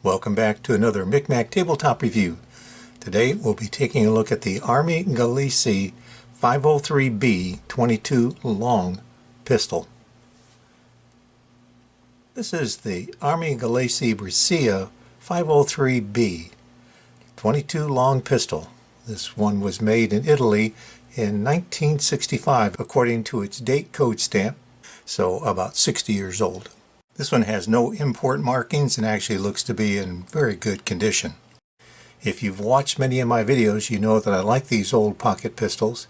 Welcome back to another Micmac tabletop review. Today we'll be taking a look at the Armi Galesi 503B 22 long pistol. This is the Armi Galesi Brescia 503B 22 long pistol. This one was made in Italy in 1965 according to its date code stamp, so about 60 years old. This one has no import markings and actually looks to be in very good condition. If you've watched many of my videos, you know that I like these old pocket pistols,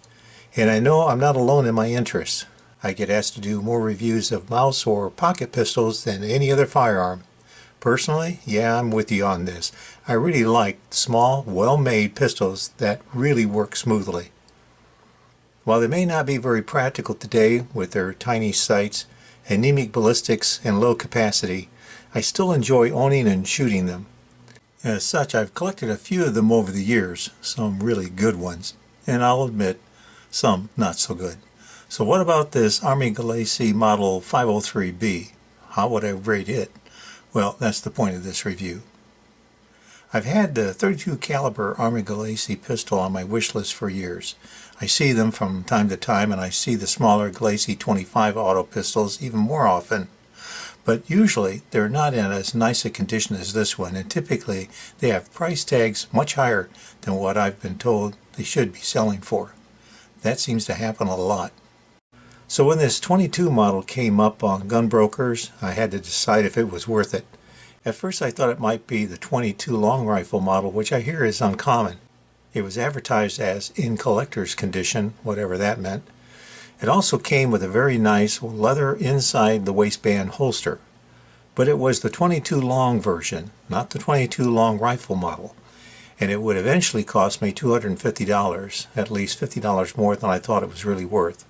and I know I'm not alone in my interests. I get asked to do more reviews of mouse or pocket pistols than any other firearm. Personally, yeah, I'm with you on this. I really like small, well-made pistols that really work smoothly. While they may not be very practical today with their tiny sights, anemic ballistics, and low capacity, I still enjoy owning and shooting them. As such, I've collected a few of them over the years, some really good ones, and I'll admit, some not so good. So what about this Armi Galesi Model 503B? How would I rate it? Well, that's the point of this review. I've had the .32 caliber Armi Galesi pistol on my wish list for years. I see them from time to time, and I see the smaller Galesi 25 auto pistols even more often. But usually they're not in as nice a condition as this one, and typically they have price tags much higher than what I've been told they should be selling for. That seems to happen a lot. So when this 22 model came up on Gunbrokers, I had to decide if it was worth it. At first I thought it might be the 22 long rifle model, which I hear is uncommon. It was advertised as in collector's condition, whatever that meant. It also came with a very nice leather inside the waistband holster. But it was the 22 long version, not the 22 long rifle model. And it would eventually cost me $250, at least $50 more than I thought it was really worth.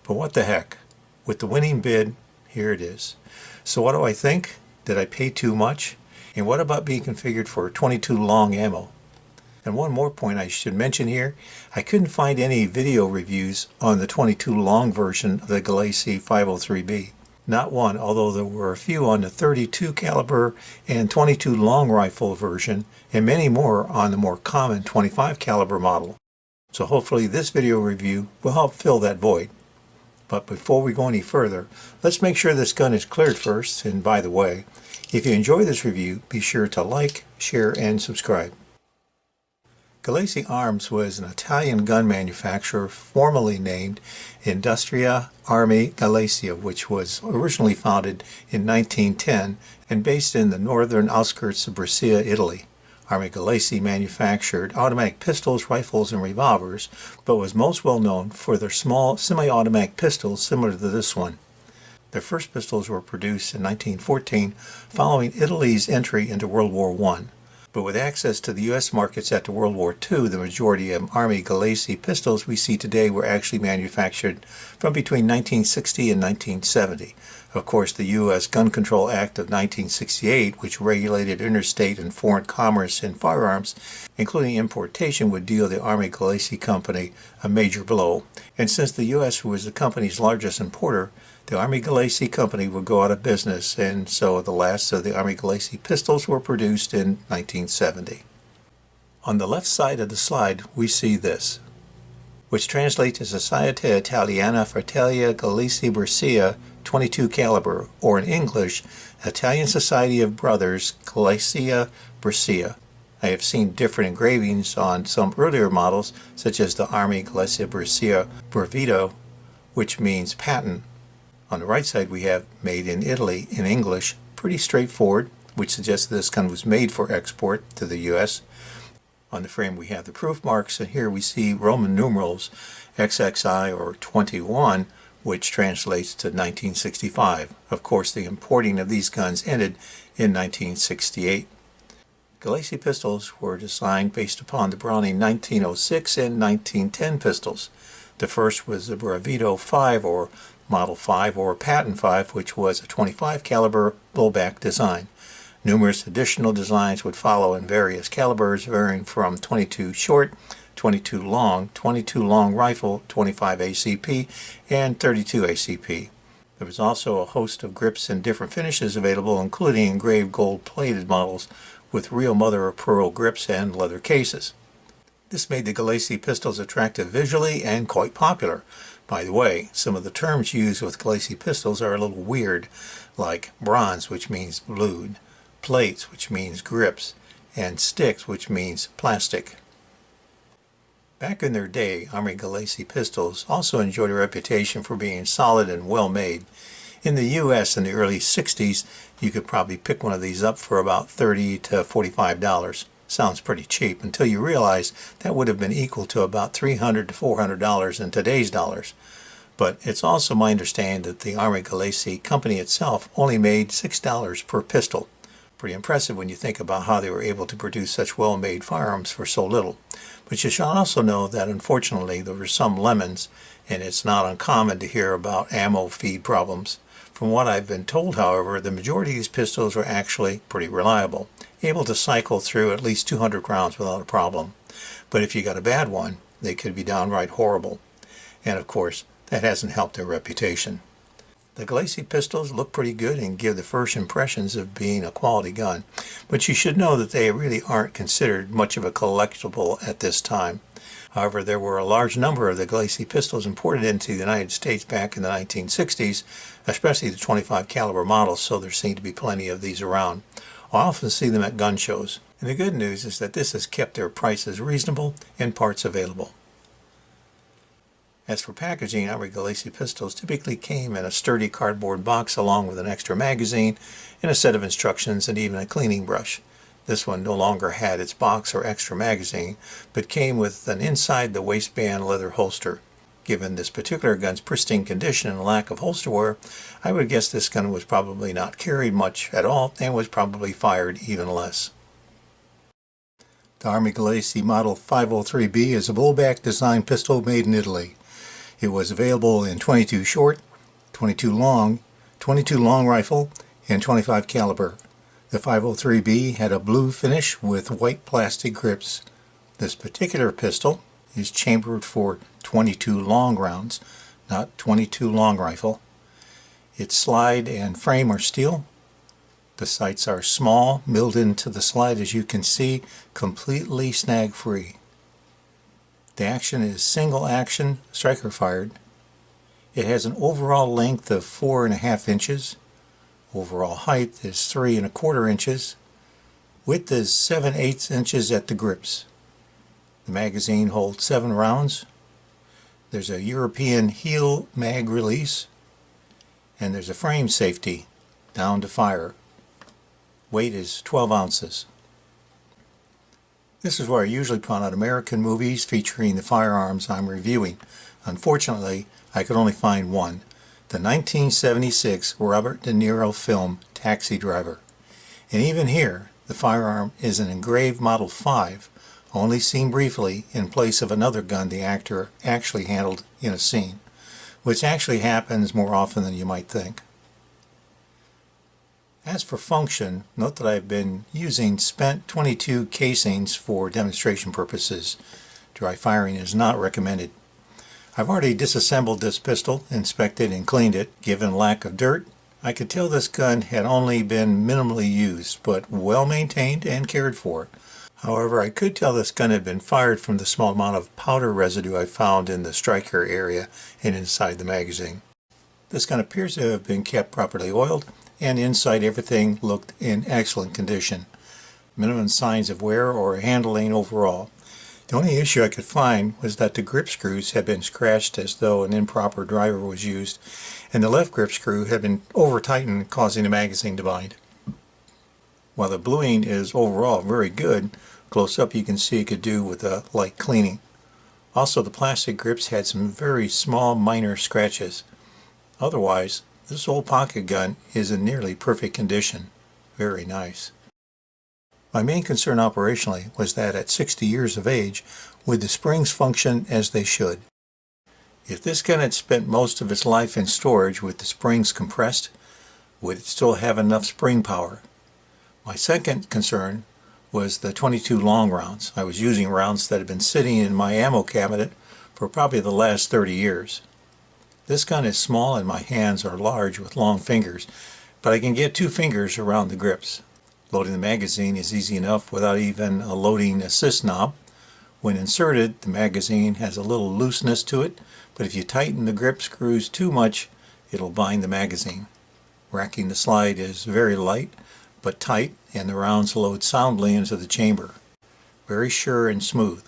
But what the heck? With the winning bid, here it is. So what do I think? Did I pay too much? And what about being configured for 22 long ammo? And one more point I should mention here, I couldn't find any video reviews on the 22 long version of the Galesi 503B. Not one, although there were a few on the .32 caliber and 22 long rifle version, and many more on the more common 25 caliber model. So hopefully this video review will help fill that void. But before we go any further, let's make sure this gun is cleared first. And by the way, if you enjoy this review, be sure to like, share, and subscribe. Galesi Arms was an Italian gun manufacturer formerly named Industria Armi Galesi, which was originally founded in 1910 and based in the northern outskirts of Brescia, Italy. Armi Galesi manufactured automatic pistols, rifles, and revolvers, but was most well known for their small semi-automatic pistols similar to this one. Their first pistols were produced in 1914 following Italy's entry into World War I. But with access to the U.S. markets after World War II, the majority of Armi Galesi pistols we see today were actually manufactured from between 1960 and 1970. Of course, the U.S. Gun Control Act of 1968, which regulated interstate and foreign commerce in firearms, including importation, would deal the Armi Galesi Company a major blow. And since the U.S. was the company's largest importer, the Armi Galesi Company would go out of business, and so the last of the Armi Galesi pistols were produced in 1970. On the left side of the slide, we see this, which translates to Società Italiana Fratelli Galesi Brescia 22 caliber, or in English, Italian Society of Brothers Galesi Brescia. I have seen different engravings on some earlier models, such as the Armi Galesi Brescia Brevetto, which means patent. On the right side we have Made in Italy in English, pretty straightforward, which suggests this gun was made for export to the U.S. On the frame we have the proof marks, and here we see Roman numerals XXI or 21, which translates to 1965. Of course, the importing of these guns ended in 1968. Galesi pistols were designed based upon the Browning 1906 and 1910 pistols. The first was the Brevetto 5 or Model 5 or Patent 5, which was a 25 caliber blowback design. Numerous additional designs would follow in various calibers varying from 22 short, 22 long rifle, 25 ACP, and 32 ACP. There was also a host of grips and different finishes available, including engraved gold-plated models with real mother-of-pearl grips and leather cases. This made the Galesi pistols attractive visually and quite popular. By the way, some of the terms used with Galesi pistols are a little weird, like bronze, which means blued, plates, which means grips, and sticks, which means plastic. Back in their day, Armi Galesi pistols also enjoyed a reputation for being solid and well made. In the US in the early 60s, you could probably pick one of these up for about $30 to $45. Sounds pretty cheap until you realize that would have been equal to about $300 to $400 in today's dollars. But it's also my understanding that the Armi Galesi company itself only made $6 per pistol. Pretty impressive when you think about how they were able to produce such well-made firearms for so little. But you should also know that unfortunately there were some lemons, and it's not uncommon to hear about ammo feed problems. From what I've been told, however, the majority of these pistols were actually pretty reliable, able to cycle through at least 200 rounds without a problem. But if you got a bad one, they could be downright horrible. And of course, that hasn't helped their reputation. The Galesi pistols look pretty good and give the first impressions of being a quality gun, but you should know that they really aren't considered much of a collectible at this time. However, there were a large number of the Galesi pistols imported into the United States back in the 1960s, especially the 25 caliber models, so there seem to be plenty of these around. I often see them at gun shows, and the good news is that this has kept their prices reasonable and parts available. As for packaging, Armi Galesi pistols typically came in a sturdy cardboard box along with an extra magazine and a set of instructions and even a cleaning brush. This one no longer had its box or extra magazine, but came with an inside the waistband leather holster. Given this particular gun's pristine condition and lack of holster wear, I would guess this gun was probably not carried much at all and was probably fired even less. The Armi Galesi Model 503B is a blowback design pistol made in Italy. It was available in 22 short, 22 long rifle, and 25 caliber. The 503B had a blue finish with white plastic grips. This particular pistol is chambered for 22 long rounds, not 22 long rifle. Its slide and frame are steel. The sights are small, milled into the slide as you can see, completely snag free. The action is single action, striker fired. It has an overall length of 4.5 inches. Overall height is 3.25 inches. Width is 7/8 inches at the grips. The magazine holds 7 rounds. There's a European heel mag release. And there's a frame safety down to fire. Weight is 12 ounces. This is where I usually point out American movies featuring the firearms I'm reviewing. Unfortunately, I could only find one, the 1976 Robert De Niro film Taxi Driver. And even here, the firearm is an engraved Model 5, only seen briefly in place of another gun the actor actually handled in a scene, which actually happens more often than you might think. As for function, note that I've been using spent .22 casings for demonstration purposes. Dry firing is not recommended. I've already disassembled this pistol, inspected and cleaned it. Given lack of dirt, I could tell this gun had only been minimally used, but well maintained and cared for. However, I could tell this gun had been fired from the small amount of powder residue I found in the striker area and inside the magazine. This gun appears to have been kept properly oiled, and inside everything looked in excellent condition. Minimum signs of wear or handling overall. The only issue I could find was that the grip screws had been scratched as though an improper driver was used, and the left grip screw had been over-tightened, causing the magazine to bind. While the bluing is overall very good, close up you can see it could do with a light cleaning. Also, the plastic grips had some very small minor scratches. Otherwise, this old pocket gun is in nearly perfect condition. Very nice. My main concern operationally was that at 60 years of age, would the springs function as they should? If this gun had spent most of its life in storage with the springs compressed, would it still have enough spring power? My second concern was the 22 long rounds. I was using rounds that had been sitting in my ammo cabinet for probably the last 30 years. This gun is small and my hands are large with long fingers, but I can get 2 fingers around the grips. Loading the magazine is easy enough without even a loading assist knob. When inserted, the magazine has a little looseness to it, but if you tighten the grip screws too much, it'll bind the magazine. Racking the slide is very light but tight, and the rounds load soundly into the chamber. Very sure and smooth.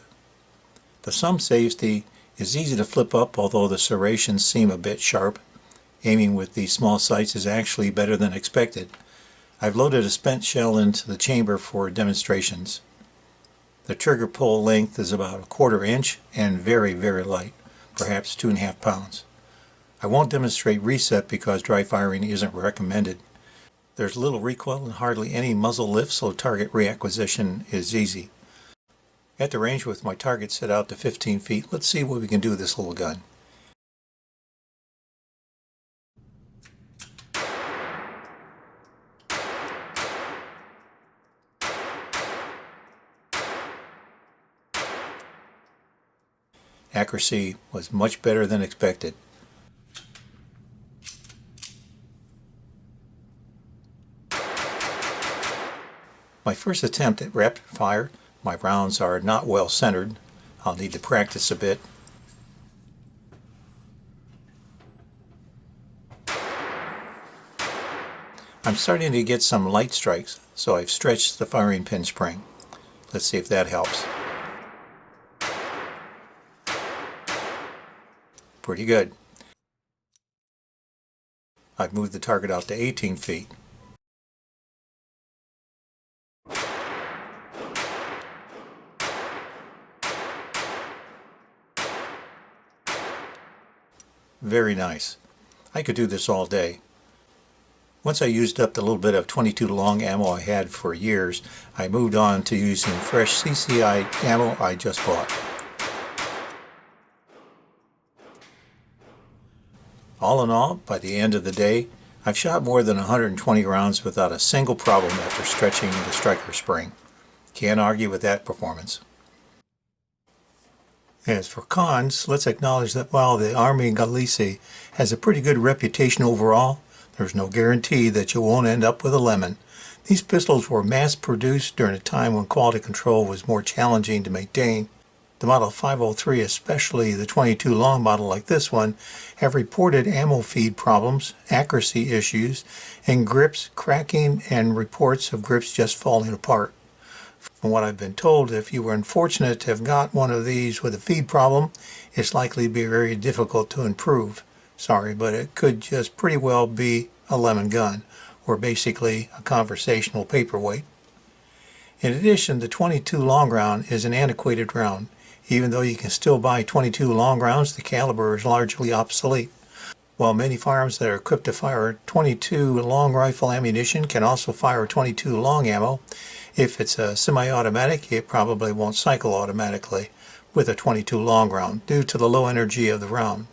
The thumb safety is easy to flip up, although the serrations seem a bit sharp. Aiming with these small sights is actually better than expected. I've loaded a spent shell into the chamber for demonstrations. The trigger pull length is about a 1/4 inch and very, very light, perhaps 2.5 pounds. I won't demonstrate reset because dry firing isn't recommended. There's little recoil and hardly any muzzle lift, so target reacquisition is easy. At the range with my target set out to 15 feet, let's see what we can do with this little gun. Accuracy was much better than expected. My first attempt at rapid fire. My rounds are not well centered. I'll need to practice a bit. I'm starting to get some light strikes, so I've stretched the firing pin spring. Let's see if that helps. Pretty good. I've moved the target out to 18 feet. Very nice. I could do this all day. Once I used up the little bit of 22 long ammo I had for years, I moved on to using fresh CCI ammo I just bought. All in all, by the end of the day, I've shot more than 120 rounds without a single problem after stretching the striker spring. Can't argue with that performance. As for cons, let's acknowledge that while the Armi Galesi has a pretty good reputation overall, there's no guarantee that you won't end up with a lemon. These pistols were mass-produced during a time when quality control was more challenging to maintain. The Model 503, especially the 22 long model like this one, have reported ammo feed problems, accuracy issues, and grips cracking and reports of grips just falling apart. From what I've been told, if you were unfortunate to have got one of these with a feed problem, it's likely to be very difficult to improve. Sorry, but it could just pretty well be a lemon gun, or basically a conversational paperweight. In addition, the 22 long round is an antiquated round. Even though you can still buy 22 long rounds, the caliber is largely obsolete. While many firearms that are equipped to fire 22 long rifle ammunition can also fire 22 long ammo, if it's a semi-automatic, it probably won't cycle automatically with a 22 long round due to the low energy of the round.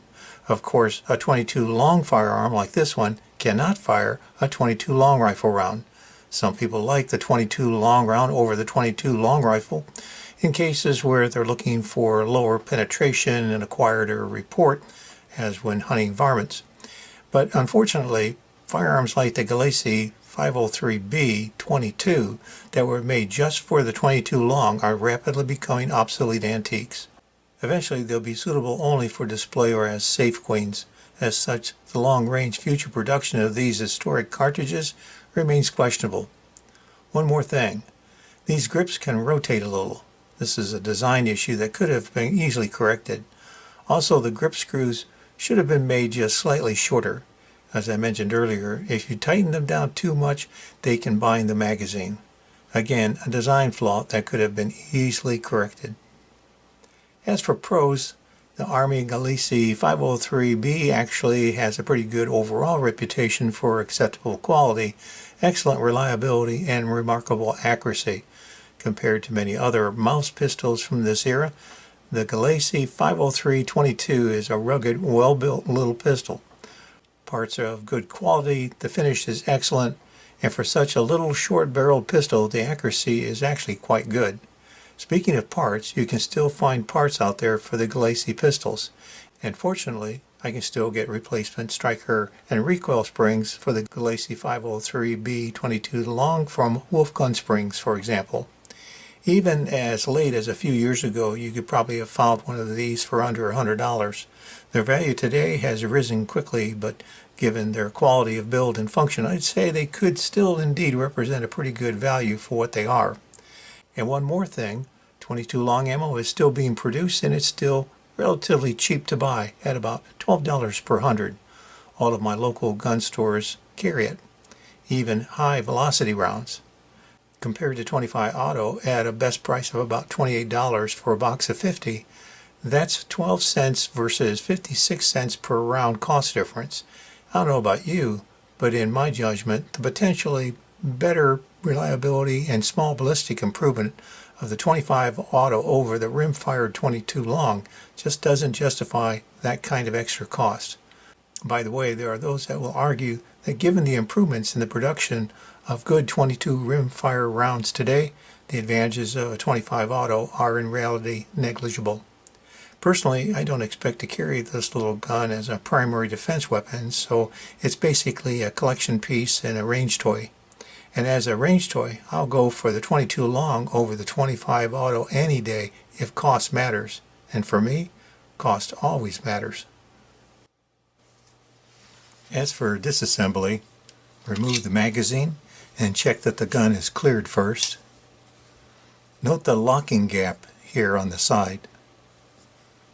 Of course, a 22 long firearm like this one cannot fire a 22 long rifle round. Some people like the 22 long round over the 22 long rifle in cases where they're looking for lower penetration and a quieter report, as when hunting varmints. But unfortunately, firearms like the Galesi 503B 22 that were made just for the 22 long are rapidly becoming obsolete antiques. Eventually they'll be suitable only for display or as safe queens. As such, the long-range future production of these historic cartridges remains questionable. One more thing. These grips can rotate a little. This is a design issue that could have been easily corrected. Also, the grip screws should have been made just slightly shorter. As I mentioned earlier, if you tighten them down too much, they can bind the magazine. Again, a design flaw that could have been easily corrected. As for pros, the Armi Galesi 503B actually has a pretty good overall reputation for acceptable quality, excellent reliability, and remarkable accuracy. Compared to many other mouse pistols from this era, the Galesi 503-22 is a rugged, well-built little pistol. Parts are of good quality, the finish is excellent, and for such a little short-barreled pistol, the accuracy is actually quite good. Speaking of parts, you can still find parts out there for the Galesi pistols, and fortunately, I can still get replacement striker and recoil springs for the Galesi 503B 22 long from Wolfgun Springs, for example. Even as late as a few years ago, you could probably have found one of these for under $100. Their value today has risen quickly, but given their quality of build and function, I'd say they could still indeed represent a pretty good value for what they are. And one more thing, 22 long ammo is still being produced, and it's still relatively cheap to buy at about $12 per 100. All of my local gun stores carry it, even high velocity rounds. Compared to 25 auto at a best price of about $28 for a box of 50, that's 12 cents versus 56 cents per round cost difference. I don't know about you, but in my judgment, the potentially better reliability and small ballistic improvement of the 25 auto over the rim-fired 22 long just doesn't justify that kind of extra cost. By the way, there are those that will argue that given the improvements in the production of good 22 rim-fire rounds today, the advantages of a 25 auto are in reality negligible. Personally, I don't expect to carry this little gun as a primary defense weapon, so it's basically a collection piece and a range toy. And as a range toy, I'll go for the 22 long over the 25 auto any day if cost matters. And for me, cost always matters. As for disassembly, remove the magazine and check that the gun is cleared first. Note the locking gap here on the side.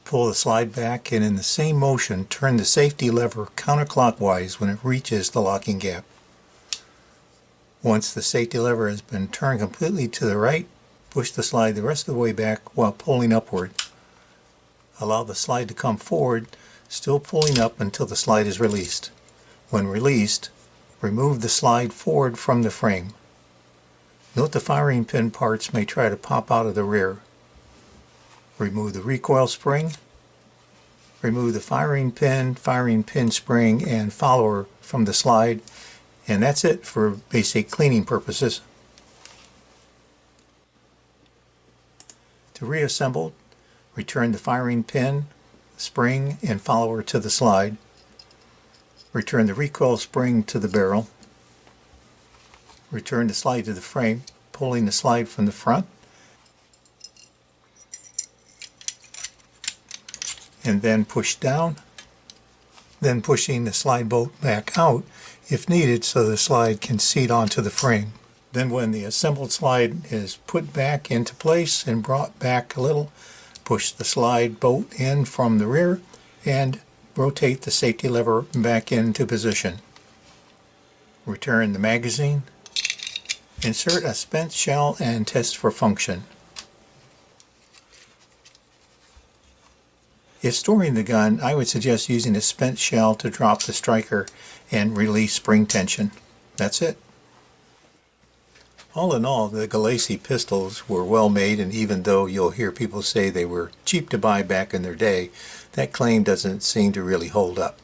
Pull the slide back and in the same motion turn the safety lever counterclockwise when it reaches the locking gap. Once the safety lever has been turned completely to the right, push the slide the rest of the way back while pulling upward. Allow the slide to come forward, still pulling up until the slide is released. When released, remove the slide forward from the frame. Note the firing pin parts may try to pop out of the rear. Remove the recoil spring. Remove the firing pin spring, and follower from the slide. And that's it for basic cleaning purposes. To reassemble, return the firing pin, spring, and follower to the slide. Return the recoil spring to the barrel. Return the slide to the frame, pulling the slide from the front. And then push down, then pushing the slide bolt back out if needed so the slide can seat onto the frame. Then when the assembled slide is put back into place and brought back a little, push the slide bolt in from the rear and rotate the safety lever back into position. Return the magazine, insert a spent shell and test for function. If storing the gun, I would suggest using a spent shell to drop the striker and release spring tension. That's it. All in all, the Galesi pistols were well made, and even though you'll hear people say they were cheap to buy back in their day, that claim doesn't seem to really hold up.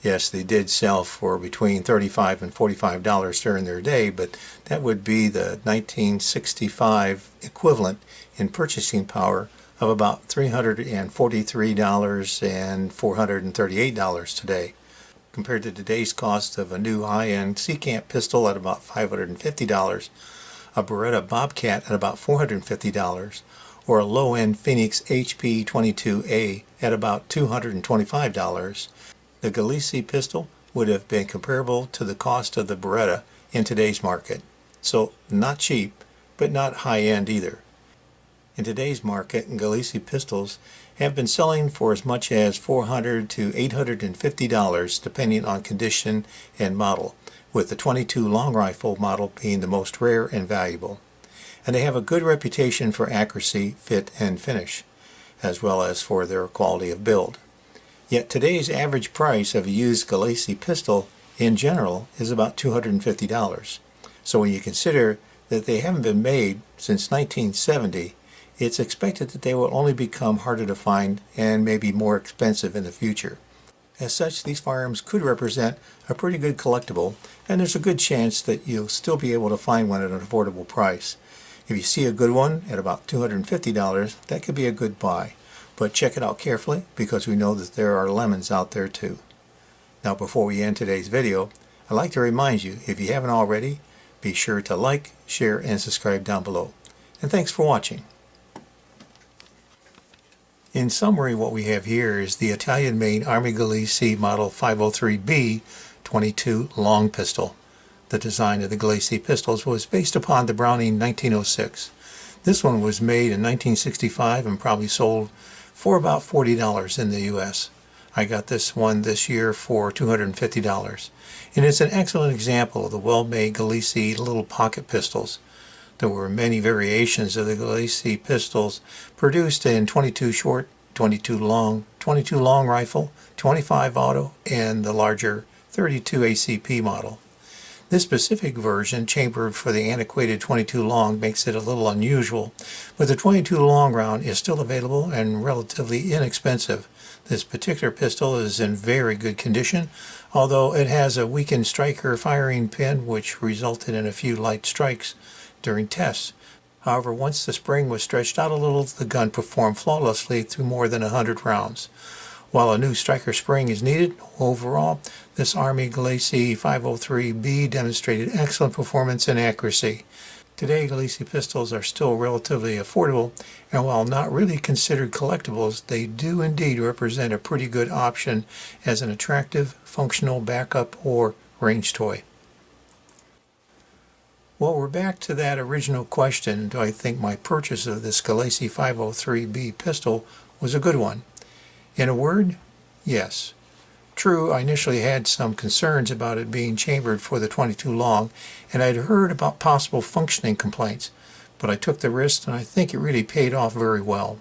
Yes, they did sell for between $35 and $45 during their day, but that would be the 1965 equivalent in purchasing power of about $343 and $438 today, compared to today's cost of a new high-end Seacamp pistol at about $550, a Beretta Bobcat at about $450, or a low-end Phoenix HP-22A at about $225. The Galesi pistol would have been comparable to the cost of the Beretta in today's market. So not cheap, but not high-end either. In today's market, Galesi pistols have been selling for as much as $400 to $850 depending on condition and model, with the 22 long rifle model being the most rare and valuable. And they have a good reputation for accuracy, fit, and finish, as well as for their quality of build. Yet today's average price of a used Galesi pistol in general is about $250. So when you consider that they haven't been made since 1970, it's expected that they will only become harder to find and maybe more expensive in the future. As such, these firearms could represent a pretty good collectible, and there's a good chance that you'll still be able to find one at an affordable price. If you see a good one at about $250, that could be a good buy. But check it out carefully because we know that there are lemons out there too. Now before we end today's video, I'd like to remind you, if you haven't already, be sure to like, share, and subscribe down below. And thanks for watching. In summary, what we have here is the Italian-made Armi Galesi Model 503B 22 long pistol. The design of the Galesi pistols was based upon the Browning 1906. This one was made in 1965 and probably sold for about $40 in the US. I got this one this year for $250. And it's an excellent example of the well-made Galesi little pocket pistols. There were many variations of the Galesi pistols produced in 22 short, 22 long rifle, 25 auto, and the larger 32 ACP model. This specific version, chambered for the antiquated 22 long, makes it a little unusual, but the 22 long round is still available and relatively inexpensive. This particular pistol is in very good condition, although it has a weakened striker firing pin which resulted in a few light strikes during tests. However, once the spring was stretched out a little, the gun performed flawlessly through more than 100 rounds. While a new striker spring is needed, overall, this Armi Galesi 503B demonstrated excellent performance and accuracy. Today, Galesi pistols are still relatively affordable, and while not really considered collectibles, they do indeed represent a pretty good option as an attractive, functional backup or range toy. Well, we're back to that original question, do I think my purchase of this Galesi 503B pistol was a good one? In a word, yes. True, I initially had some concerns about it being chambered for the 22 long, and I'd heard about possible functioning complaints, but I took the risk and I think it really paid off very well.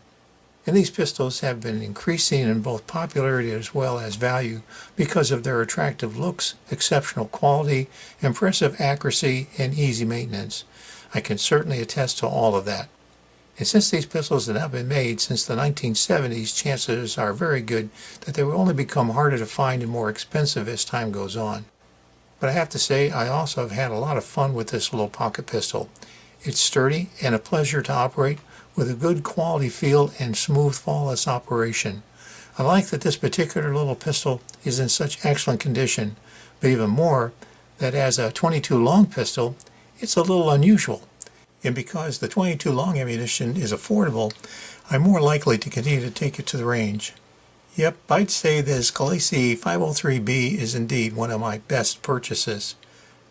And these pistols have been increasing in both popularity as well as value because of their attractive looks, exceptional quality, impressive accuracy, and easy maintenance. I can certainly attest to all of that. And since these pistols have not been made since the 1970s, chances are very good that they will only become harder to find and more expensive as time goes on. But I have to say, I also have had a lot of fun with this little pocket pistol. It's sturdy and a pleasure to operate with a good quality feel and smooth, flawless operation. I like that this particular little pistol is in such excellent condition, but even more, that as a 22 long pistol, it's a little unusual. And because the 22 long ammunition is affordable, I'm more likely to continue to take it to the range. Yep, I'd say this Galesi 503B is indeed one of my best purchases.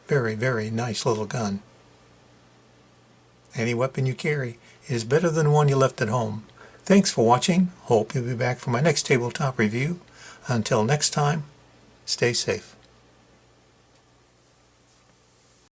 Very, very nice little gun. Any weapon you carry is better than one you left at home. Thanks for watching. Hope you'll be back for my next tabletop review. Until next time, stay safe.